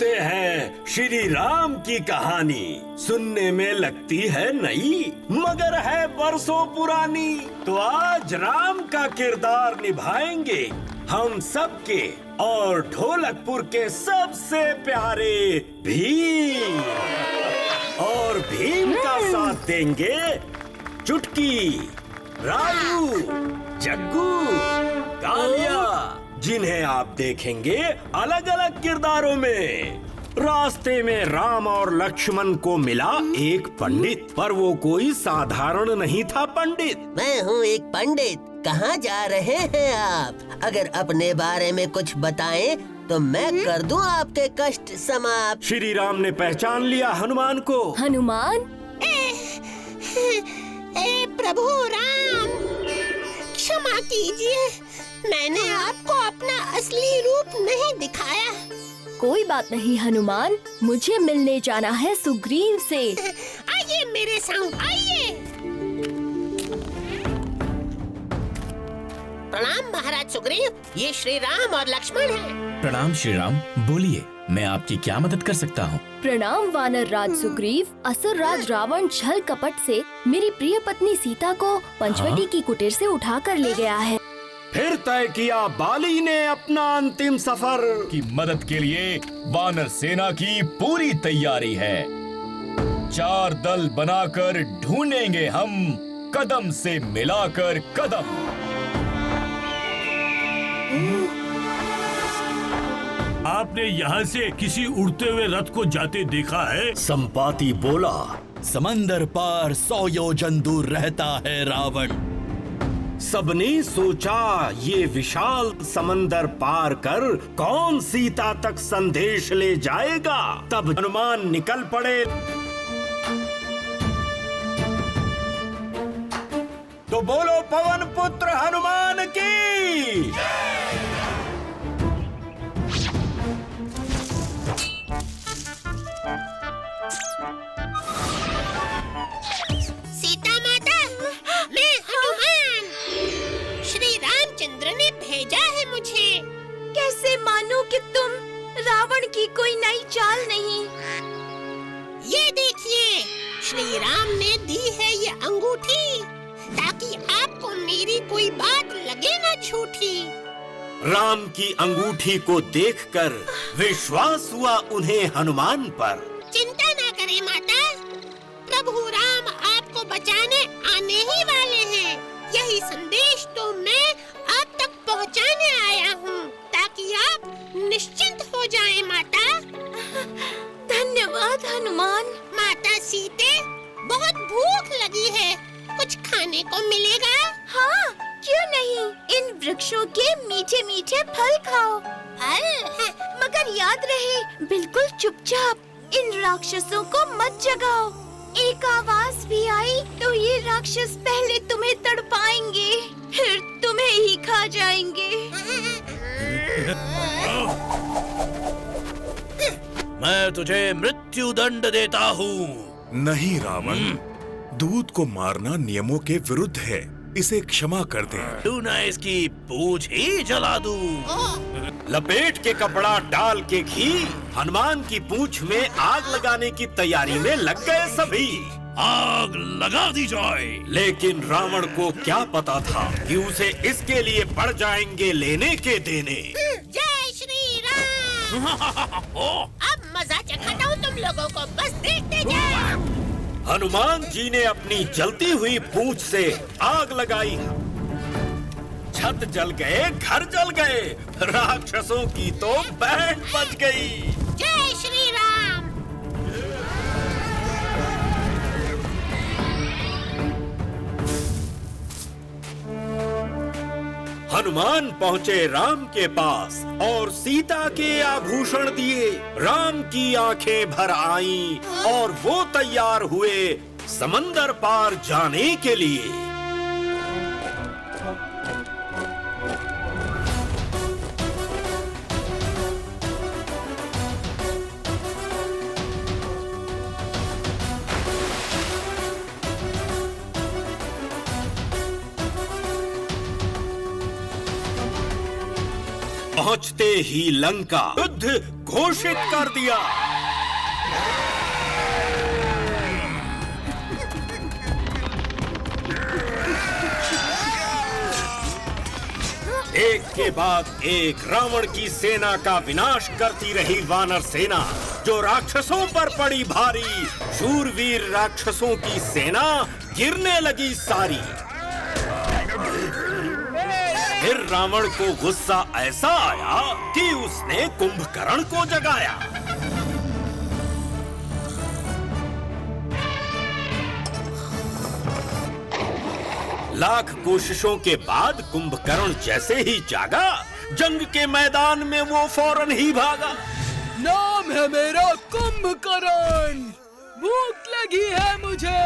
सुनते हैं श्री राम की कहानी। सुनने में लगती है नई, मगर है बरसों पुरानी। तो आज राम का किरदार निभाएंगे हम सबके और ढोलकपुर के सबसे प्यारे भीम। और भीम का साथ देंगे चुटकी, राजू, जग्गू, कालिया, जिन्हें आप देखेंगे अलग अलग किरदारों में। रास्ते में राम और लक्ष्मण को मिला एक पंडित, पर वो कोई साधारण नहीं था पंडित। मैं हूँ एक पंडित। कहाँ जा रहे हैं आप? अगर अपने बारे में कुछ बताएं तो मैं कर दूं आपके कष्ट समाप्त। श्री राम ने पहचान लिया हनुमान को। हनुमान? प्रभु राम, क्षमा कीजिए, मैंने आपको अपना असली रूप नहीं दिखाया। कोई बात नहीं हनुमान, मुझे मिलने जाना है सुग्रीव से। आइए मेरे संग, आइए। प्रणाम महाराज सुग्रीव, ये श्री राम और लक्ष्मण हैं। प्रणाम श्री राम, बोलिए मैं आपकी क्या मदद कर सकता हूँ? प्रणाम वानर राज सुग्रीव। असुर राज रावण छल कपट से मेरी प्रिय पत्नी सीता को पंचवटी की कुटीर से उठा कर ले गया है। फिर तय किया बाली ने अपना अंतिम सफर। की मदद के लिए वानर सेना की पूरी तैयारी है। 4 दल बनाकर ढूंढेंगे हम, कदम से मिलाकर कदम। आपने यहाँ से किसी उड़ते हुए रथ को जाते देखा है? संपाति बोला, समंदर पार 100 योजन दूर रहता है रावण। सबने सोचा ये विशाल समंदर पार कर कौन सीता तक संदेश ले जाएगा। तब हनुमान निकल पड़े। तो बोलो पवन पुत्र हनुमान की। सीता माता, मैं हनुमान। श्री रामचंद्र ने भेजा है मुझे। कैसे मानूं कि तुम रावण की कोई नई चाल नहीं? ये देखिए, श्री राम ने दी है ये अंगूठी, ताकि आपको मेरी कोई बात लगे ना झूठी। राम की अंगूठी को देखकर विश्वास हुआ उन्हें हनुमान पर। चिंता ना करें माता, प्रभु राम आपको बचाने आने ही वाले हैं। यही संदेश तो मैं आप तक पहुंचाने आया हूँ, ताकि आप निश्चिंत हो जाएं माता। धन्यवाद हनुमान। माता सीते, बहुत भूख लगी है, कुछ खाने को मिलेगा? हाँ, क्यों नहीं। इन वृक्षों के मीठे मीठे फल खाओ। फल? मगर याद रहे, बिल्कुल चुपचाप। इन राक्षसों को मत जगाओ। एक आवाज भी आई तो ये राक्षस पहले तुम्हें तड़पाएंगे, फिर तुम्हें ही खा जाएंगे। मैं तुझे मृत्यु दंड देता हूँ। नहीं रावण, दूत को मारना नियमों के विरुद्ध है, इसे क्षमा कर दे। तू न इसकी पूंछ ही जला दूं। लपेट के कपड़ा डाल के घी हनुमान की पूंछ में आग लगाने की तैयारी में लग गए सभी। आग लगा दी जाए। लेकिन रावण को क्या पता था कि उसे इसके लिए पड़ जाएंगे लेने के देने। जय श्री राम। अब मजा चखाता हूँ तुम लोगों को, बस देखते जाओ। हनुमान जी ने अपनी जलती हुई पूंछ से आग लगाई। छत जल गए, घर जल गए, राक्षसों की तो बैंड बज गई। जय श्री राम। हनुमान पहुँचे राम के पास और सीता के आभूषण दिए। राम की आंखें भर आईं और वो तैयार हुए समंदर पार जाने के लिए। पहुंचते ही लंका युद्ध घोषित कर दिया। एक के बाद एक रावण की सेना का विनाश करती रही वानर सेना, जो राक्षसों पर पड़ी भारी। शूरवीर राक्षसों की सेना गिरने लगी सारी। फिर रावण को गुस्सा ऐसा आया कि उसने कुंभकर्ण को जगाया। लाख कोशिशों के बाद कुंभकर्ण जैसे ही जागा, जंग के मैदान में वो फौरन ही भागा। नाम है मेरा कुंभकर्ण, भूख लगी है मुझे,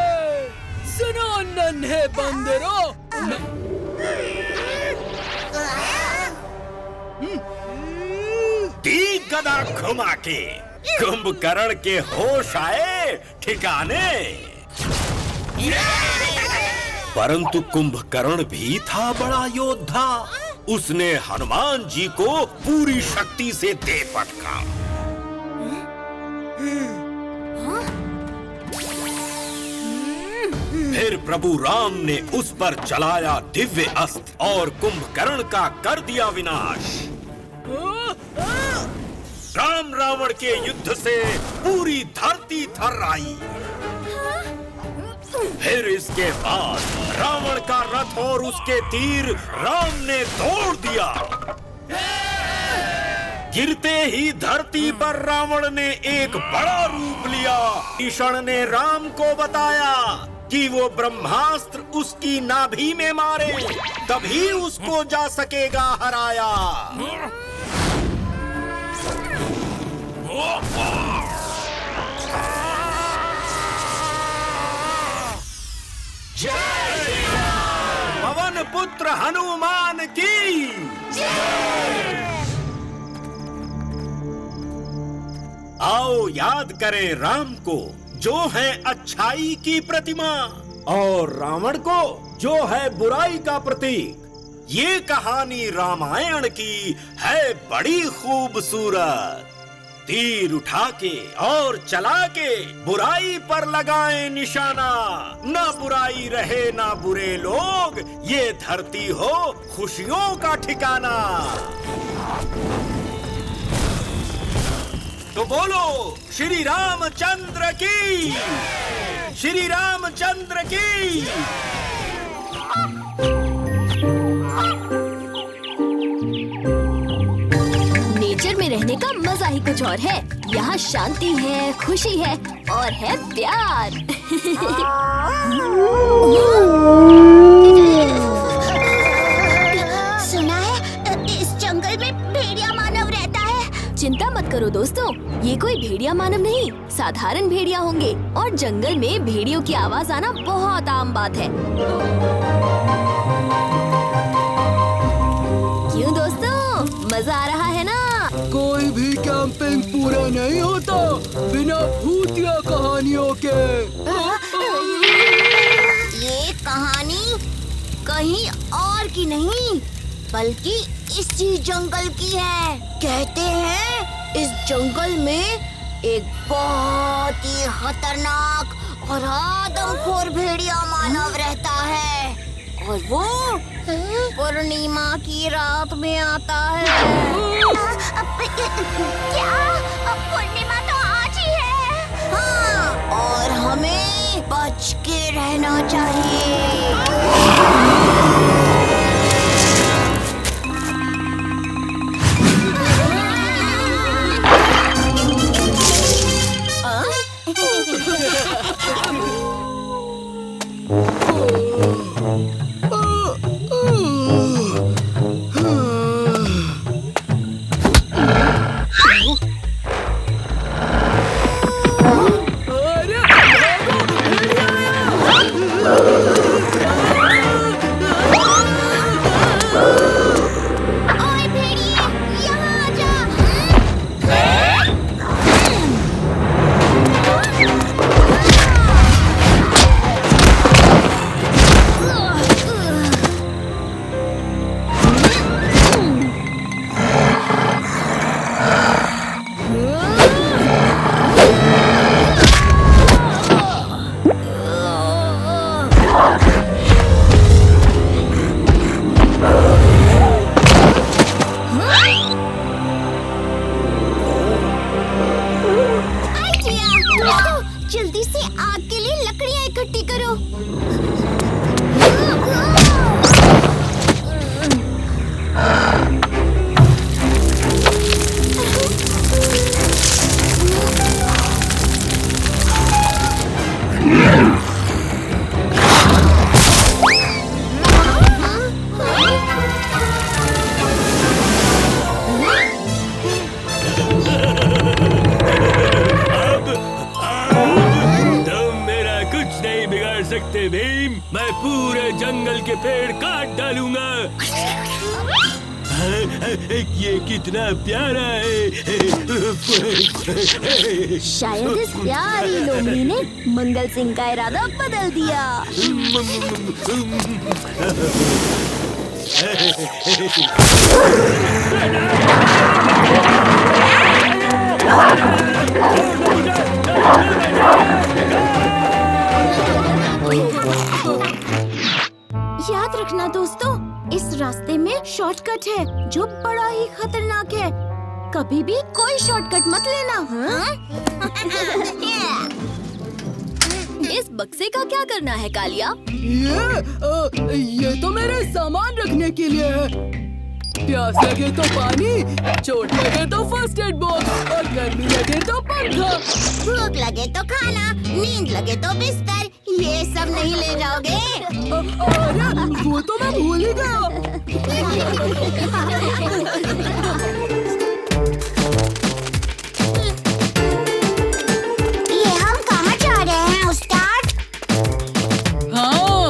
सुनो नन्हे बंदरों। दी गदा घुमा के कुंभकर्ण के होश आए ठिकाने। परंतु कुंभकर्ण भी था बड़ा योद्धा। उसने हनुमान जी को पूरी शक्ति से दे पटका। फिर प्रभु राम ने उस पर चलाया दिव्य अस्त्र और कुंभकर्ण का कर दिया विनाश। राम रावण के युद्ध से पूरी धरती थर्राई। फिर इसके बाद रावण का रथ और उसके तीर राम ने तोड़ दिया। गिरते ही धरती पर रावण ने एक बड़ा रूप लिया। विभीषण ने राम को बताया कि वो ब्रह्मास्त्र उसकी नाभि में मारे, तभी उसको जा सकेगा हराया। पवन पुत्र हनुमान की आओ याद करें राम को, जो है अच्छाई की प्रतिमा, और रावण को, जो है बुराई का प्रतीक। ये कहानी रामायण की है बड़ी खूबसूरत। तीर उठा के और चला के बुराई पर लगाएं निशाना। ना बुराई रहे ना बुरे लोग, ये धरती हो खुशियों का ठिकाना। तो बोलो श्री रामचंद्र की, श्री रामचंद्र की। नेचर में रहने का मजा ही कुछ और है। यहाँ शांति है, खुशी है और है प्यार। सुना है इस जंगल में भेड़िया मानव रहता है। चिंता मत करो दोस्तों, ये कोई भेड़िया मानव नहीं, साधारण भेड़िया होंगे। और जंगल में भेड़ियों की आवाज आना बहुत आम बात है। क्यों दोस्तों, मजा आ रहा है ना? कोई भी कैंपिंग पूरा नहीं होता बिना भूतिया कहानियों के। ये कहानी कहीं और की नहीं, बल्कि इसी जंगल की है। कहते हैं इस जंगल में एक बहुत ही खतरनाक और आदमखोर भेड़िया मानव रहता है, और वो पूर्णिमा की रात में आता है। क्या? पूर्णिमा तो आज ही है। हाँ, और हमें बच के रहना चाहिए। आग के लिए लकड़ियाँ इकट्ठी करो। सकते भीम, मैं पूरे जंगल के पेड़ काट डालूंगा। ये कितना प्यारा है। शायद इस प्यारी लोमड़ी ने मंगल सिंह का इरादा बदल दिया। याद रखना दोस्तों, इस रास्ते में शॉर्टकट है जो बड़ा ही खतरनाक है। कभी भी कोई शॉर्टकट मत लेना। इस बक्से का क्या करना है कालिया? ये तो मेरे सामान रखने के लिए है। प्यास लगे तो पानी, चोट लगे तो फर्स्ट एड बॉक्स और गर्मी लगे तो पंखा। भूख लगे तो खाना, नींद लगे तो बिस्तर। ये सब नहीं ले जाओगे? अरे वो तो मैं भूल ही गया। ये हम कहाँ जा रहे हैं उस्ताद? हाँ,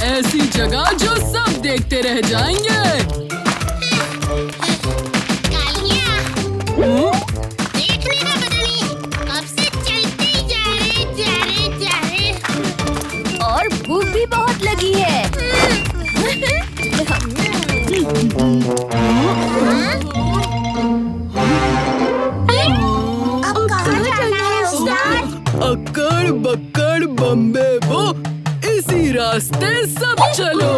ऐसी जगह जो सब देखते रह जाएंगे। कालिया, देख लेना बदली, कब से चलते ही जा रहे। और भूख भी बहुत लगी है। अब कहाँ जाना है उस्ताद? अक्कड़ बक्कड़ बम्बे बो, इसी रास्ते सब चलो।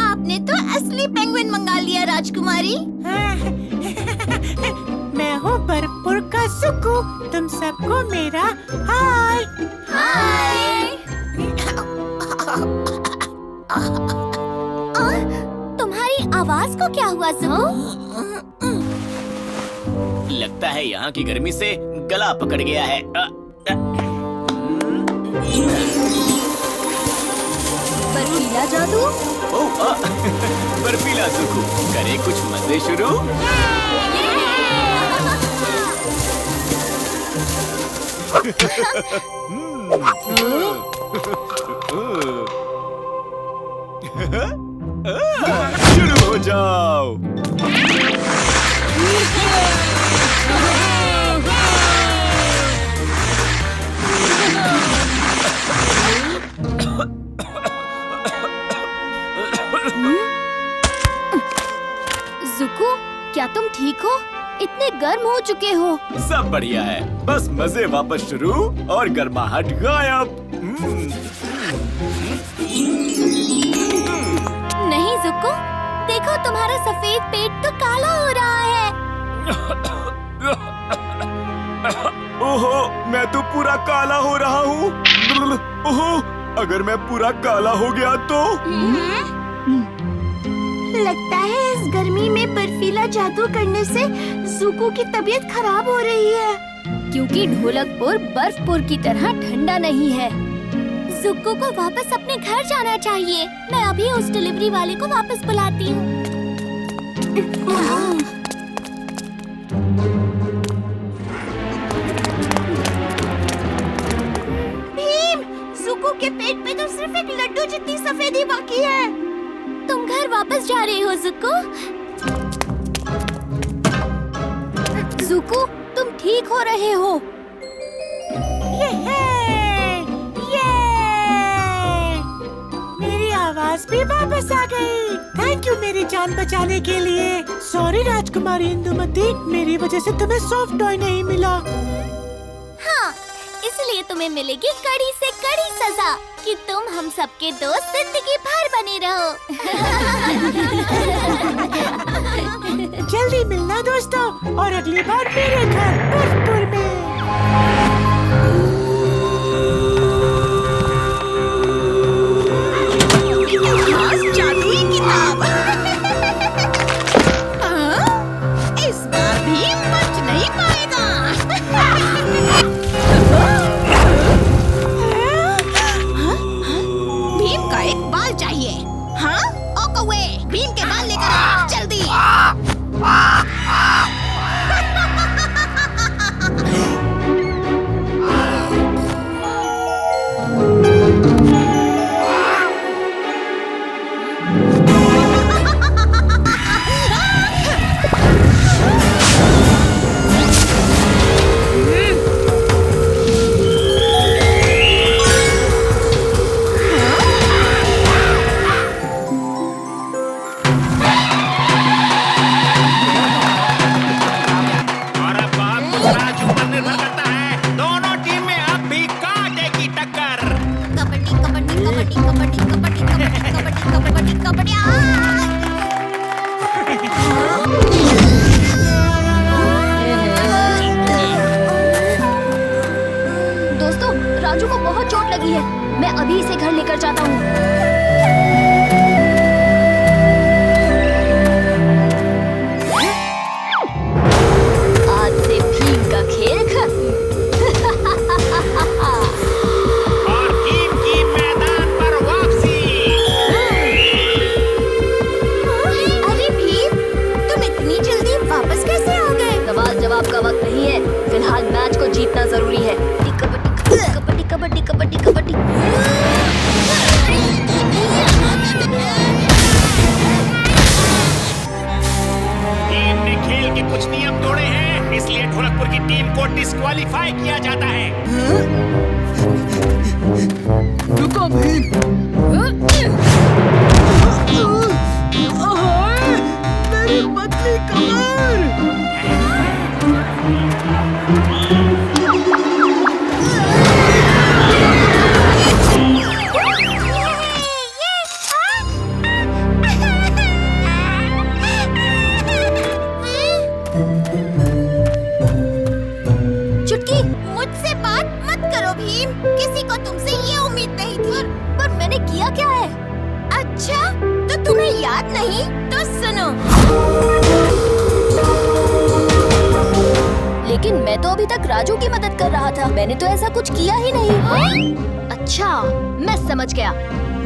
आपने तो असली पेंगुइन मंगा लिया राजकुमारी। मैं हूँ बर्फपुर का सुकू। तुम सबको मेरा हाय। हाय। तुम्हारी आवाज को क्या हुआ सुकू? लगता है यहाँ की गर्मी से गला पकड़ गया है। बर्फीला जादू? बर्फीला सुकू, करे कुछ मजे शुरू। शुरू हो जाओ। जुकू, क्या तुम ठीक हो? इतने गर्म हो चुके हो। सब बढ़िया है, बस मजे वापस शुरू और गर्माहट गायब। नहीं जुकू, देखो तुम्हारा सफेद पेट तो काला हो रहा है। ओहो, मैं तो पूरा काला हो रहा हूँ। ओहो, अगर मैं पूरा काला हो गया तो? लगता है इस गर्मी में बर्फीला जादू करने से ज़ुको की तबीयत खराब हो रही है। क्योंकि ढोलकपुर बर्फपुर की तरह ठंडा नहीं है। ज़ुको को वापस अपने घर जाना चाहिए। मैं अभी उस डिलीवरी वाले को वापस बुलाती हूँ। भीम, ज़ुको के पेट पे तो सिर्फ एक लड्डू जितनी सफेदी बाकी है। तुम घर वापस जा रहे हो ज़ुको? ज़ुको, तुम ठीक हो रहे हो। मेरी आवाज भी वापस आ गई। थैंक यू मेरी जान बचाने के लिए। सॉरी राजकुमारी इंदुमती, मेरी वजह से तुम्हें सॉफ्ट टॉय नहीं मिला। हाँ, इसलिए तुम्हें मिलेगी कड़ी से कड़ी सजा कि तुम हम सबके दोस्त जिंदगी भर बने रहो। जल्दी मिलना दोस्तों, और अगली बार मेरे घर बर्फपुर में। जादुई किताब। इस बार भी बच नहीं पाएगा। भीम का एक बाल चाहिए। हाँ, ओ कौवे, भीम के बाल लेकर आ, जल्दी। दोस्तों, राजू को बहुत चोट लगी है। मैं अभी इसे घर लेकर जाता हूँ। आज से भीम का खेल खत्म। और टीम की मैदान पर वापसी। अरे भीम, तुम इतनी जल्दी वापस कैसे आ गए? सवाल जवाब का वक्त नहीं है। फिलहाल मैच को जीतना जरूरी है। कबड्डी कबड्डी कबड्डी कबड्डी। टीम ने खेल के कुछ नियम तोड़े हैं, इसलिए ढोलकपुर की टीम को डिस्क्वालीफाई किया जाता है। रुको भीम। मेरी पतली कमर। चुटकी, मुझसे बात मत करो भीम। किसी को तुमसे ये उम्मीद नहीं थी। पर मैंने किया क्या है? अच्छा, तो तुम्हें याद नहीं? तो सुनो। लेकिन मैं तो अभी तक राजू की मदद कर रहा था। मैंने तो ऐसा कुछ किया ही नहीं। अच्छा, मैं समझ गया।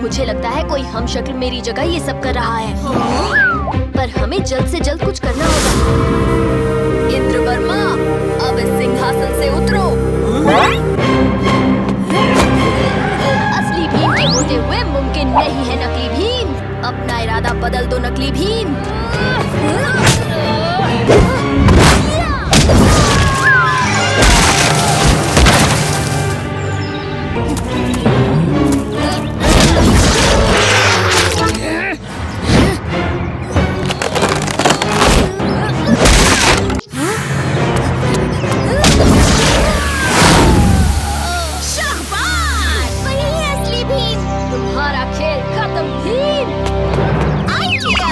मुझे लगता है कोई हम शक्ल मेरी जगह ये सब कर रहा है। पर हमें जल्द से जल्द कुछ करना होगा। इंद्रवर्मा, अब इस सिंहासन से उतरो। असली भीम के होते हुए मुमकिन नहीं है नकली भीम। अपना इरादा बदल दो नकली भीम। तुम्हारा खेल खत्म भीम। आइडिया,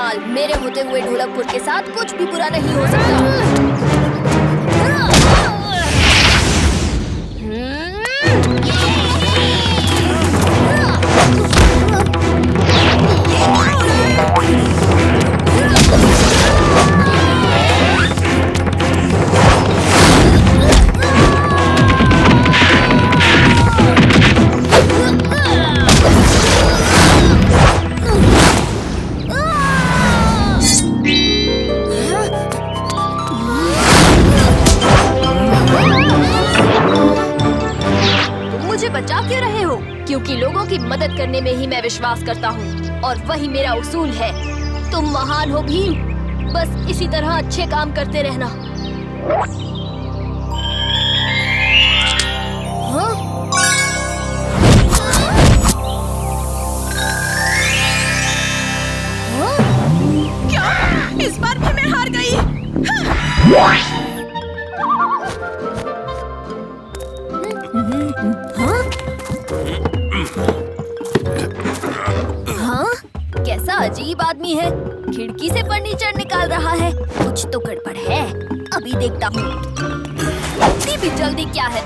कमाल, मेरे होते हुए ढोलकपुर के साथ कुछ भी बुरा नहीं हो सकता। बचा क्यों रहे हो? क्योंकि लोगों की मदद करने में ही मैं विश्वास करता हूँ और वही मेरा उसूल है। तुम महान हो भीम, बस इसी तरह अच्छे काम करते रहना। हाँ? हाँ? क्या? इस बार भी मैं हार गई। हाँ? हाँ? कैसा अजीब आदमी है, खिड़की से फर्नीचर निकाल रहा है। कुछ तो गड़बड़ है, अभी देखता हूँ। इतनी भी जल्दी क्या है?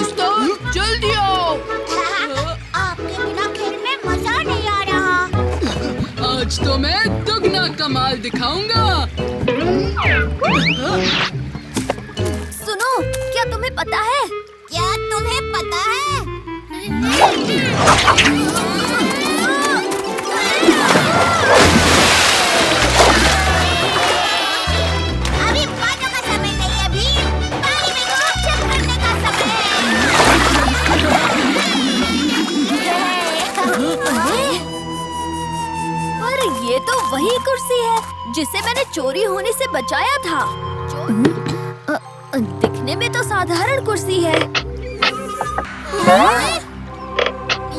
उस्ताद जल्दी आओ। आपके बिना खेल में मजा नहीं आ रहा। आज तो मैं दुगना कमाल दिखाऊंगा। सुनो, क्या तुम्हें पता है? क्या तुम्हें पता है? अभी बातों का समय नहीं है भीम, पानी में छप-छप करने का समय है। पर ये तो वही कुर्सी है जिसे मैंने चोरी होने से बचाया था। दिखने में तो साधारण कुर्सी है।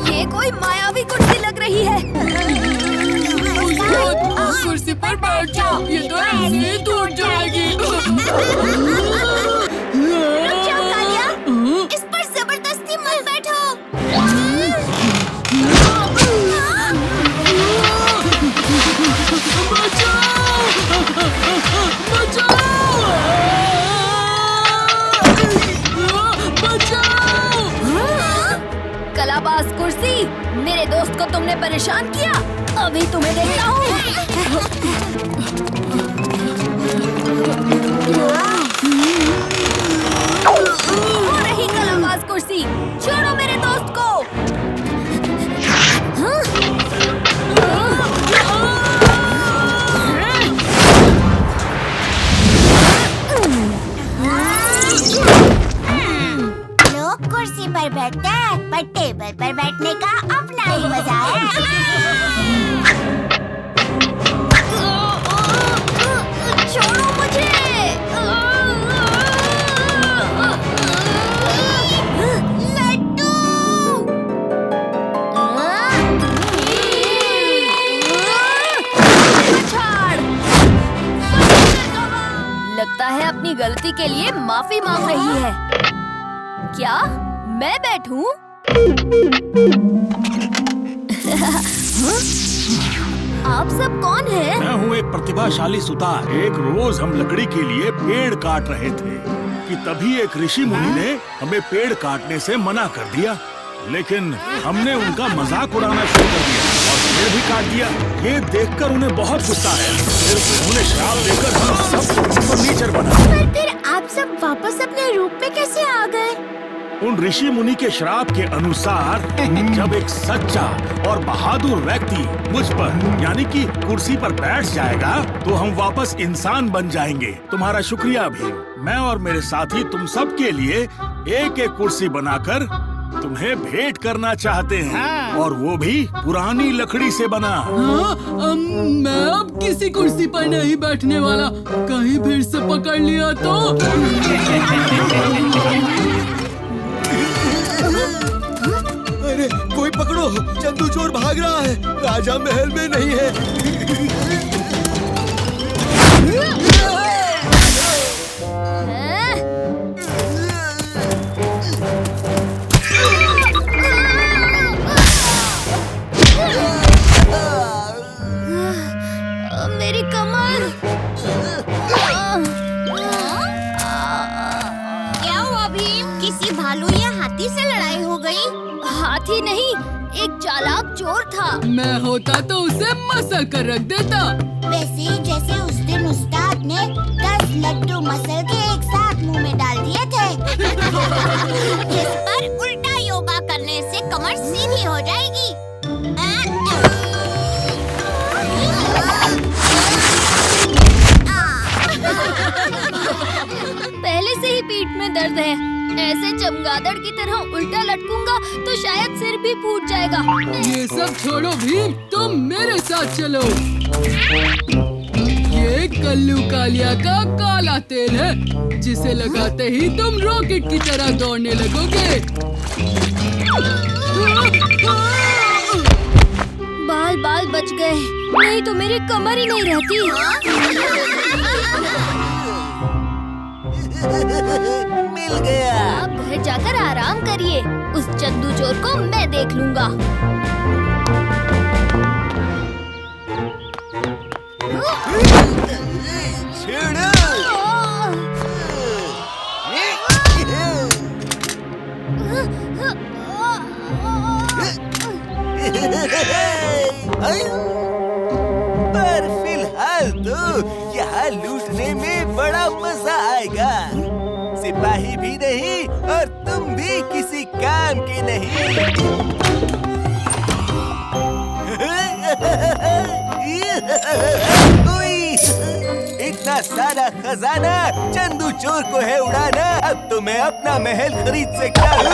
ये कोई मायावी कुर्सी लग रही है। उस कुर्सी पर बैठ जाओ, ये तो ऐसे ही टूट जाएगी। रुक जाओ कालिया, इस पर जबरदस्ती मत बैठो। कलाबाज कुर्सी, मेरे दोस्त को तुमने परेशान किया, अभी तुम्हें देखता हूँ। हो रही कलाबाज कुर्सी, छोड़ो मेरे दोस्त को। लोग कुर्सी पर बैठते हैं, पर टेबल पर बैठने का अपना ही मजा है। छोड़ो मुझे। लड्डू। लगता है अपनी गलती के लिए माफी मांग रही है। क्या मैं बैठूं? आप सब कौन हैं? मैं हूँ एक प्रतिभाशाली सुतार। एक रोज हम लकड़ी के लिए पेड़ काट रहे थे कि तभी एक ऋषि मुनि ने हमें पेड़ काटने से मना कर दिया, लेकिन हमने उनका मजाक उड़ाना शुरू कर दिया और पेड़ भी काट दिया। ये देखकर उन्हें बहुत गुस्सा आया। फिर उन्होंने श्राप देकर हम सबको फर्नीचर बना। पर फिर आप सब वापस अपने रूप में कैसे आ गए? उन ऋषि मुनि के श्राप के अनुसार जब एक सच्चा और बहादुर व्यक्ति मुझ पर यानी कि कुर्सी पर बैठ जाएगा तो हम वापस इंसान बन जाएंगे। तुम्हारा शुक्रिया भीम। मैं और मेरे साथी तुम सब के लिए एक एक कुर्सी बनाकर तुम्हें भेंट करना चाहते हैं, और वो भी पुरानी लकड़ी से बना। मैं अब किसी कुर्सी पर नहीं बैठने वाला। कहीं फिर से पकड़ लिया तो। अरे कोई पकड़ो, चंदू चोर भाग रहा है, राजा महल में नहीं है। भीम, किसी भालू या हाथी से लड़ाई हो गई? हाथी नहीं, एक चालाक चोर था। मैं होता तो उसे मसल कर रख देता। वैसे जैसे उस दिन उस्ताद ने 10 लड्डू मसल के एक साथ मुंह में डाल दिए थे। इस पर उल्टा योगा करने से कमर सीधी हो जाएगी। पहले से ही पीठ में दर्द है। ऐसे चमगादड़ की तरह उल्टा लटकूंगा तो शायद सिर भी फूट जाएगा। ये सब छोड़ो भीम, तुम मेरे साथ चलो। ये कल्लू कालिया का काला तेल है, जिसे लगाते ही तुम रॉकेट की तरह दौड़ने लगोगे। बाल बाल बच गए, नहीं तो मेरी कमर ही नहीं रहती। मिल गया। आप घर जाकर आराम करिए, उस चंदू चोर को मैं देख लूंगा। पर फिलहाल तो यहाँ लूटने में बड़ा मजा आएगा। सिपाही भी नहीं और तुम भी किसी काम के नहीं। इतना सारा खजाना चंदू चोर को है उड़ाना। अब तो मैं अपना महल खरीद सकता हूँ।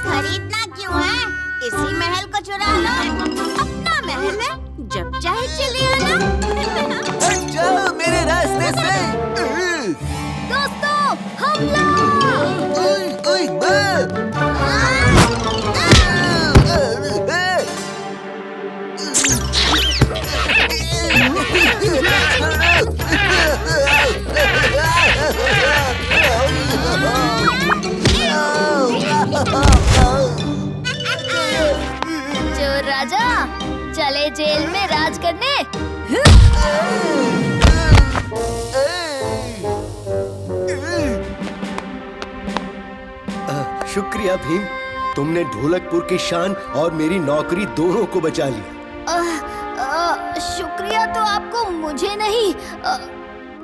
खरीदना क्यों है? इसी महल को चुरा लो। अपना महल है, जब चाहे चले आना। हट जाओ मेरे रास्ते से। दोस्तों, हमला! चोर राजा, चले जेल में राज करने। शुक्रिया भीम, तुमने ढोलकपुर की शान और मेरी नौकरी दोनों को बचा लिया। शुक्रिया तो आपको मुझे नहीं,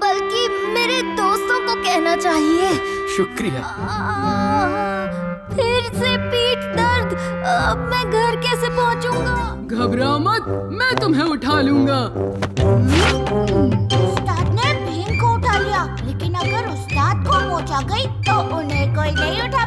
बल्कि मेरे दोस्तों को कहना चाहिए। शुक्रिया। फिर से पीठ दर्द, अब मैं घर कैसे पहुंचूंगा? घबराओ मत, मैं तुम्हें उठा लूंगा। उस्ताद ने भीम को उठा लिया, लेकिन अगर उस्ताद को मोच आ गई तो उन्हें कोई नहीं उठा